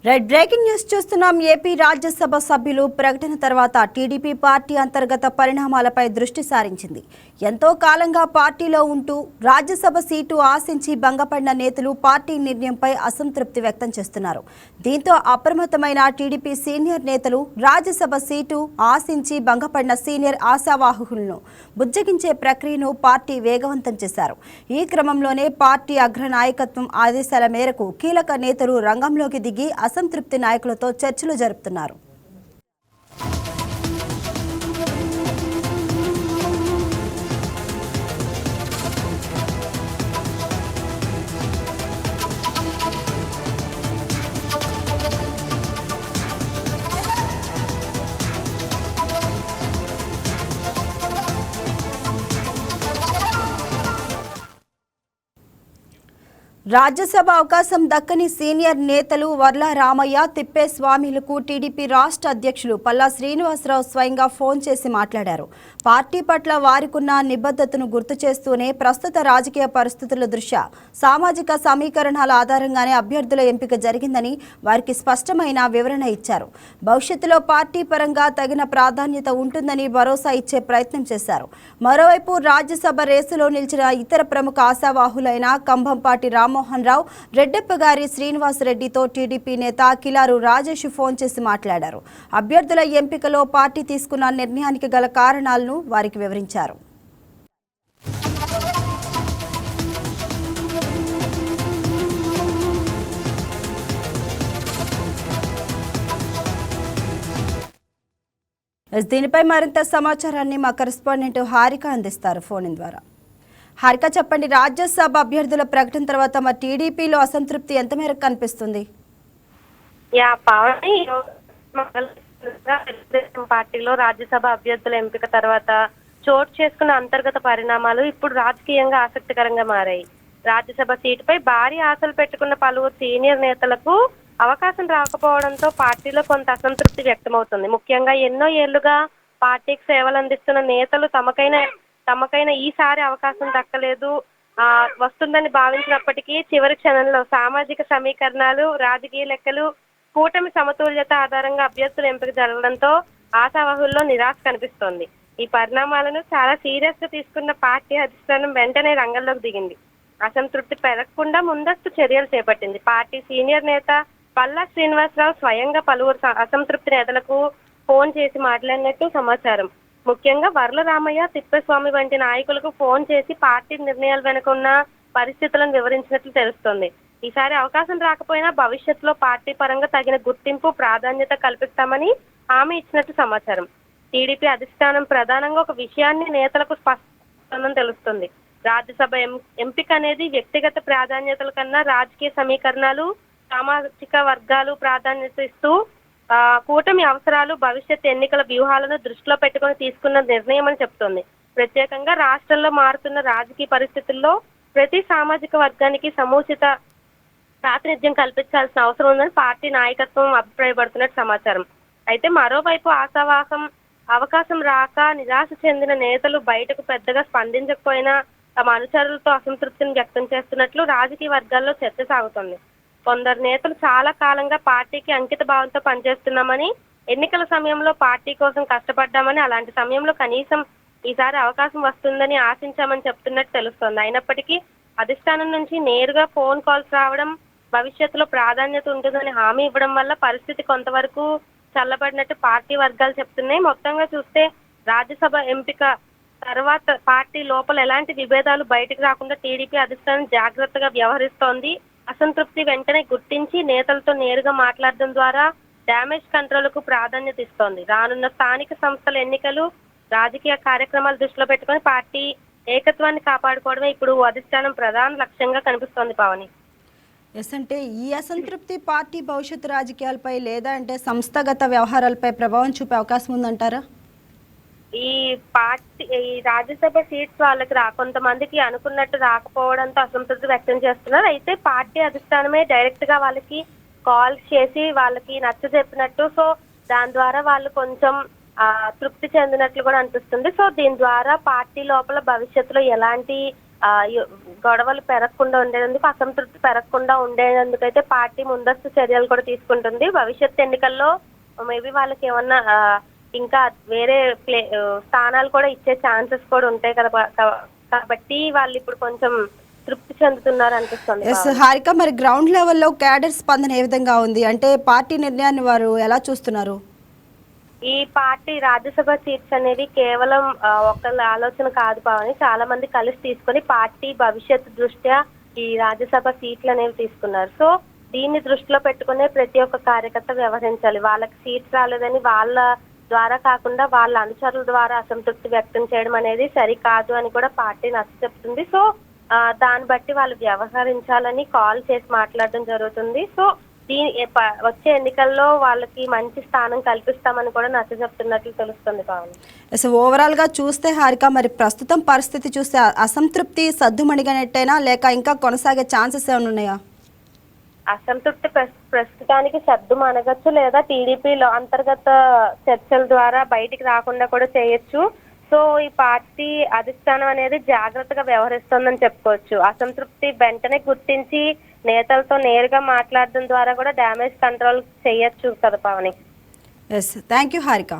Red breaking news చూస్తున్నాం. AP Rajya Sabha సభ్యులు ప్రకటన తర్వాత టీడీపీ పార్టీ అంతర్గత పరిణామాలపై దృష్టి సారించింది. ఎంతో కాలంగా పార్టీలో ఉంటూ రాజ్యసభ సీటు ఆశించి భంగపడిన నేతలు పార్టీ నిర్ణయంపై అసంతృప్తి వ్యక్తం చేస్తున్నారు. దీంతో అప్రమత్తమైన టీడీపీ సీనియర్ నేతలు రాజ్యసభ సీటు ఆశించి భంగపడిన సీనియర్ ఆశావాహులను బుజ్జగించే ప్రక్రియను పార్టీ వేగవంతం చేశారు. ఈ క్రమంలోనే పార్టీ అగ్ర నాయకత్వం ఆదేశాల మేరకు కీలక నేతలు రంగంలోకి దిగి అసంతృప్తి నాయకులతో చర్చలు జరుపుతున్నారు. రాజ్యసభ అవకాశం దక్కని సీనియర్ నేతలు వర్ల రామయ్య, తిప్పేస్వామిలకు టీడీపీ రాష్ట్ర అధ్యక్షులు పల్లా శ్రీనివాసరావు స్వయంగా ఫోన్ చేసి మాట్లాడారు. పార్టీ పట్ల వారికున్న నిబద్ధతను గుర్తు చేస్తూనే ప్రస్తుత రాజకీయ పరిస్థితుల దృష్ట్యా సామాజిక సమీకరణాల ఆధారంగానే అభ్యర్థుల ఎంపిక జరిగిందని వారికి స్పష్టమైన వివరణ ఇచ్చారు. భవిష్యత్తులో పార్టీ పరంగా తగిన ప్రాధాన్యత ఉంటుందని భరోసా ఇచ్చే ప్రయత్నం చేశారు. మరోవైపు రాజ్యసభ రేసులో నిలిచిన ఇతర ప్రముఖ ఆశావాహులైన కంభంపాటి రామ్మోహన్ రావు, రెడ్డెప్పగారి శ్రీనివాసరెడ్డితో టీడీపీ నేత కిలారు రాజేష్ ఫోన్ చేసి మాట్లాడారు. అభ్యర్థుల ఎంపికలో పార్టీ తీసుకున్న నిర్ణయానికి గల కారణాలను వారికి వివరించారు. దీనిపై మరింత సమాచారాన్ని మా కరెస్పాండెంట్ హారిక అందిస్తారు ఫోన్ ద్వారా. హారిక, చెప్పండి, రాజ్యసభ అభ్యర్థుల ప్రకటన తర్వాత మా టీడీపీలో అసంతృప్తి ఎంత మేరకు కనిపిస్తుంది? పార్టీలో రాజ్యసభ అభ్యర్థుల ఎంపిక తర్వాత చోటు చేసుకున్న అంతర్గత పరిణామాలు ఇప్పుడు రాజకీయంగా ఆసక్తికరంగా మారాయి. రాజ్యసభ సీటుపై భారీ ఆశలు పెట్టుకున్న పలువురు సీనియర్ నేతలకు అవకాశం రాకపోవడంతో పార్టీలో కొంత అసంతృప్తి వ్యక్తమవుతుంది. ముఖ్యంగా ఎన్నో ఏళ్లుగా పార్టీకి సేవలు అందిస్తున్న నేతలు తమకైన ఈసారి అవకాశం దక్కలేదు వస్తుందని భావించినప్పటికీ చివరి క్షణంలో సామాజిక సమీకరణాలు, రాజకీయ లెక్కలు, కూటమి సమతుల్యత ఆధారంగా అభ్యర్థుల ఎంపిక జరగడంతో ఆశావాహుల్లో నిరాశ కనిపిస్తోంది. ఈ పరిణామాలను చాలా సీరియస్ గా తీసుకున్న పార్టీ అధిష్టానం వెంటనే రంగంలోకి దిగింది. అసంతృప్తి పెరగకుండా ముందస్తు చర్యలు చేపట్టింది. పార్టీ సీనియర్ నేత పల్లా శ్రీనివాసరావు స్వయంగా పలువురు అసంతృప్తి నేతలకు ఫోన్ చేసి మాట్లాడినట్టు సమాచారం. ముఖ్యంగా వర్ల రామయ్య, తిప్పేస్వామి వంటి నాయకులకు ఫోన్ చేసి పార్టీ నిర్ణయాల వెనుక ఉన్న పరిస్థితులను వివరించినట్లు తెలుస్తోంది. ఈసారి అవకాశం రాకపోయినా భవిష్యత్తులో పార్టీ పరంగా తగిన గుర్తింపు, ప్రాధాన్యత కల్పిస్తామని హామీ ఇచ్చినట్టు సమాచారం. టీడీపీ అధిష్టానం ప్రధానంగా ఒక విషయాన్ని నేతలకు స్పష్టంగా తెలుస్తుంది. రాజ్యసభ ఎంపిక అనేది వ్యక్తిగత ప్రాధాన్యతల కన్నా రాజకీయ సమీకరణాలు, సామాజిక వర్గాలు ప్రాధాన్యత ఇస్తూ కూటమి అవసరాలు, భవిష్యత్ ఎన్నికల వ్యూహాలను దృష్టిలో పెట్టుకుని తీసుకున్న నిర్ణయం అని చెప్తోంది. ప్రత్యేకంగా రాష్ట్రంలో మారుతున్న రాజకీయ పరిస్థితుల్లో ప్రతి సామాజిక వర్గానికి సముచిత ప్రాతినిధ్యం కల్పించాల్సిన అవసరం ఉందని పార్టీ నాయకత్వం అభిప్రాయపడుతున్నట్టు సమాచారం. అయితే మరోవైపు అవకాశం రాక నిరాశ చెందిన నేతలు బయటకు పెద్దగా స్పందించకపోయినా తమ అనుచరులతో అసంతృప్తిని వ్యక్తం చేస్తున్నట్లు రాజకీయ వర్గాల్లో చర్చ సాగుతోంది. కొందరు నేతలు చాలా కాలంగా పార్టీకి అంకిత భావంతో పనిచేస్తున్నామని, ఎన్నికల సమయంలో పార్టీ కోసం కష్టపడ్డామని, అలాంటి సమయంలో కనీసం ఈసారి అవకాశం వస్తుందని ఆశించామని చెప్తున్నట్టు తెలుస్తోంది. అయినప్పటికీ అధిష్టానం నుంచి నేరుగా ఫోన్ కాల్స్ రావడం, భవిష్యత్తులో ప్రాధాన్యత ఉంటుందని హామీ ఇవ్వడం వల్ల పరిస్థితి కొంతవరకు చల్లబడినట్టు పార్టీ వర్గాలు చెప్తున్నాయి. మొత్తంగా చూస్తే రాజ్యసభ ఎంపిక తర్వాత పార్టీ లోపల ఎలాంటి విభేదాలు బయటకు రాకుండా టీడీపీ అధిష్టానం జాగ్రత్తగా వ్యవహరిస్తోంది. అసంతృప్తి వెంటనే గుర్తించి నేతలతో నేరుగా మాట్లాడడం ద్వారా డ్యామేజ్ కంట్రోల్కు ప్రాధాన్యత ఇస్తోంది. రానున్న స్థానిక సంస్థల ఎన్నికలు, రాజకీయ కార్యక్రమాలు దృష్టిలో పెట్టుకుని పార్టీ ఏకత్వాన్ని కాపాడుకోవడమే ఇప్పుడు అధిష్టానం ప్రధాన లక్ష్యంగా కనిపిస్తోంది. పావని, అంటే ఈ అసంతృప్తి పార్టీ భవిష్యత్తు రాజకీయాలపై లేదా అంటే సంస్థాగత వ్యవహారాలపై ప్రభావం చూపే అవకాశం ఉందంటారా? ఈ రాజ్యసభ సీట్స్ వాళ్ళకి కొంతమందికి అనుకున్నట్టు రాకపోవడంతో అసంతృప్తి వ్యక్తం చేస్తున్నారు. అయితే పార్టీ అధిష్టానమే డైరెక్ట్ గా వాళ్ళకి కాల్ చేసి వాళ్ళకి నచ్చ చెప్పినట్టు, సో దాని ద్వారా వాళ్ళు కొంచెం తృప్తి చెందినట్లు కూడా అనిపిస్తుంది. సో దీని ద్వారా పార్టీ లోపల భవిష్యత్తులో ఎలాంటి గొడవలు పెరగకుండా ఉండేందుకు, అసంతృప్తి పెరగకుండా ఉండేందుకైతే పార్టీ ముందస్తు చర్యలు కూడా తీసుకుంటుంది. భవిష్యత్ ఎన్నికల్లో మేబీ వాళ్ళకి ఏమన్నా ఇంకా వేరే స్థానాలు కూడా ఇచ్చే ఛాన్సెస్ కూడా ఉంటాయి కదా. కాబట్టి వాళ్ళు ఇప్పుడు కొంచెం తృప్తి చెందుతున్నారు అనిపిస్తుంది. హారిక, మరి గ్రౌండ్ లెవెల్లో క్యాడర్ స్పందన ఏ విధంగా ఉంది? అంటే పార్టీ నిర్ణయాన్ని వారు ఎలా చూస్తున్నారు? ఈ పార్టీ రాజ్యసభ సీట్స్ అనేది కేవలం ఒకళ్ళ ఆలోచన కాదు పావని, చాలా మంది కలిసి తీసుకొని పార్టీ భవిష్యత్తు దృష్ట్యా ఈ రాజ్యసభ సీట్లు అనేవి తీసుకున్నారు. సో దీన్ని దృష్టిలో పెట్టుకునే ప్రతి ఒక్క కార్యకర్త వ్యవహరించాలి. వాళ్ళకి సీట్స్ రాలేదని వాళ్ళ ద్వారా కాకుండా వాళ్ళ అనుచరుల ద్వారా అసంతృప్తి వ్యక్తం చేయడం అనేది సరికాదు అని కూడా పార్టీ నచ్చ చెప్తుంది. సో దాన్ని బట్టి వాళ్ళు వ్యవహరించాలని కాల్ చేసి మాట్లాడడం జరుగుతుంది. సో వచ్చే ఎన్నికల్లో వాళ్ళకి మంచి స్థానం కల్పిస్తామని కూడా నచ్చ చెప్తున్నట్లు తెలుస్తుంది పావని. ఓవరాల్ గా చూస్తే హారిక, మరి ప్రస్తుతం పరిస్థితి చూస్తే అసంతృప్తి సద్దుమణిగినట్టేనా, లేక ఇంకా కొనసాగే ఛాన్సెస్ ఏమైనా ఉన్నాయా? అసంతృప్తి ప్రస్తుతానికి సద్దు మనగచ్చు, లేదా టీడీపీలో అంతర్గత చర్చల ద్వారా బయటికి రాకుండా కూడా చేయొచ్చు. సో ఈ పార్టీ అధిష్టానం అనేది జాగ్రత్తగా వ్యవహరిస్తోందని చెప్పుకోవచ్చు. అసంతృప్తి వెంటనే గుర్తించి నేతలతో నేరుగా మాట్లాడడం ద్వారా కూడా డ్యామేజ్ కంట్రోల్ చేయొచ్చు కదా పావని. Thank you Harika.